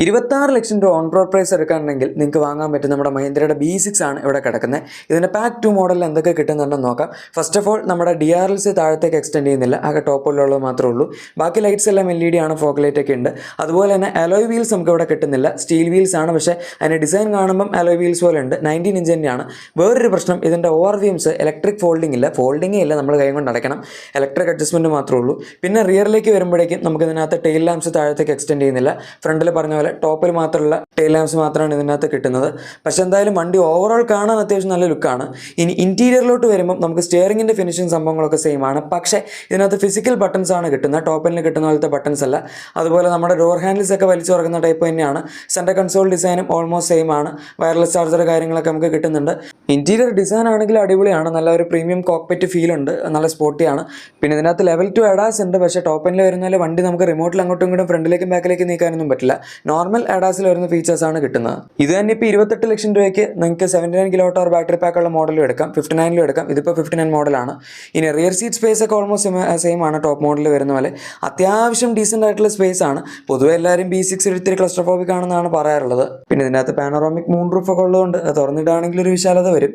26 ലക്ഷം രൂപ on road price എടുക്കുകയാണെങ്കിൽ നിങ്ങൾക്ക് വാങ്ങാൻ പറ്റും നമ്മുടെ മഹീന്ദ്രയുടെ B6 ആണ് ഇവിടെ കിടക്കുന്നത്. ഇതിൻ്റെ പാക്ക് 2 മോഡലിൽ എന്തൊക്കെ കിട്ടുന്നുണ്ടെന്ന് നോക്കാം. ഫസ്റ്റ് ഓഫ് ഓൾ നമ്മുടെ DRLs താഴത്തേക്ക് എക്സ്റ്റെൻഡ് ചെയ്യുന്നില്ല, ആകെ ടോപ്പിലുള്ളത് മാത്രമേ ഉള്ളൂ. ബാക്കി ലൈറ്റ്സ് എല്ലാം LED ആണ്, ഫോഗ് ലൈറ്റ് ഒക്കെ ഉണ്ട്. അതുപോലെ തന്നെ അലോയ് വീൽസ് നമുക്ക് ഇവിടെ കിട്ടുന്നില്ല, സ്റ്റീൽ വീൽസ് ആണ്. പക്ഷേ അതിൻ്റെ ഡിസൈൻ കാണുമ്പം അലോയ് വീൽസ് പോലെ ഉണ്ട്. 19 ഇഞ്ച് തന്നെയാണ്. വേറൊരു പ്രശ്നം, ഇതിൻ്റെ ORVMs ഇലക്ട്രിക് ഫോൾഡിംഗ് ഇല്ല, ഫോൾഡിംഗേ ഇല്ല, നമ്മൾ കൈ കൊണ്ട് അടയ്ക്കണം. ഇലക്ട്രിക് അഡ്ജസ്റ്റ്മെൻറ്റ് മാത്രമേ ഉള്ളൂ. പിന്നെ റിയറിലേക്ക് വരുമ്പോഴേക്കും നമുക്ക് ഇതിനകത്ത് ടെയിൽ ലാംപ്സ് താഴത്തേക്ക് എക്സ്റ്റെൻഡ് ചെയ്യുന്നില്ല. ഫ്രണ്ടിൽ പറഞ്ഞ പോലെ ടോപ്പിൽ മാത്രമുള്ള ടെയിൽ ലാംപ്സ് മാത്രമാണ് ഇതിനകത്ത് കിട്ടുന്നത്. പക്ഷേ എന്തായാലും വണ്ടി ഓവറോൾ കാണാൻ അത്യാവശ്യം നല്ല ലുക്കാണ്. ഇനി ഇൻറ്റീരിയറിലോട്ട് വരുമ്പോൾ നമുക്ക് സ്റ്റിയറിംഗിൻ്റെ ഫിനിഷിംഗ് സംഭവങ്ങളൊക്കെ സെയിം ആണ്. പക്ഷേ ഇതിനകത്ത് ഫിസിക്കൽ ബട്ടൺസ് ആണ് കിട്ടുന്നത്, ടോപ്പിൽ കിട്ടുന്ന പോലത്തെ ബട്ടൺസ് അല്ല. അതുപോലെ നമ്മുടെ ഡോർ ഹാൻഡിൽസ് ഒക്കെ വലിച്ചു തുറക്കുന്ന ടൈപ്പ് തന്നെയാണ്. സെൻറ്റർ കൺസോൾ ഡിസൈനും ഓൾമോസ്റ്റ് സെയിം ആണ്. വയർലെസ് ചാർജർ കാര്യങ്ങളൊക്കെ നമുക്ക് കിട്ടുന്നുണ്ട്. ഇൻറ്റീരിയർ ഡിസൈൻ ആണെങ്കിൽ അടിപൊളിയാണ്, നല്ല ഒരു പ്രീമിയം കോക്ക്പിറ്റ് ഫീൽ ഉണ്ട്, നല്ല സ്പോർട്ടിയാണ്. പിന്നെ ഇതിനകത്ത് ലെവൽ 2 ADAS ഉണ്ട്. പക്ഷേ ടോപ്പിൽ വരുന്ന വണ്ടി നമുക്ക് റിമോട്ടിൽ അങ്ങോട്ടും ഇങ്ങോട്ടും ഫ്രണ്ടിലേക്കും ബാക്കിലേക്കും നീക്കാനൊന്നും പറ്റില്ല. നോർമൽ ADASൽ വരുന്ന ഫീച്ചേഴ്സ് ആണ് കിട്ടുന്നത്. ഇത് തന്നെ ഇപ്പോൾ 28 ലക്ഷം രൂപയ്ക്ക് നിങ്ങൾക്ക് 79 kWh ബാറ്ററി പാക്കുള്ള മോഡലും എടുക്കാം, 59ലും എടുക്കാം. ഇതിപ്പോൾ 59 മോഡലാണ്. ഇനി റിയർ സീറ്റ് സ്പേസ് ഒക്കെ ഓൾമോസ്റ്റ് സെയിം ആണ് ടോപ്പ് മോഡലിൽ വരുന്ന പോലെ. അത്യാവശ്യം ഡീസൻ്റ് ആയിട്ടുള്ള സ്പേസ് ആണ്. പൊതുവെ എല്ലാവരും B6 ഇത്തിരി ക്ലസ്ട്രോഫോബിക് ആണെന്നാണ് പറയാറുള്ളത്. പിന്നെ ഇതിനകത്ത് പാനോറാമിക് മൂൺ റൂഫ് ഒക്കെ ഉള്ളതുകൊണ്ട് തുറന്നിടാണെങ്കിൽ ഒരു വിശാലത വരും.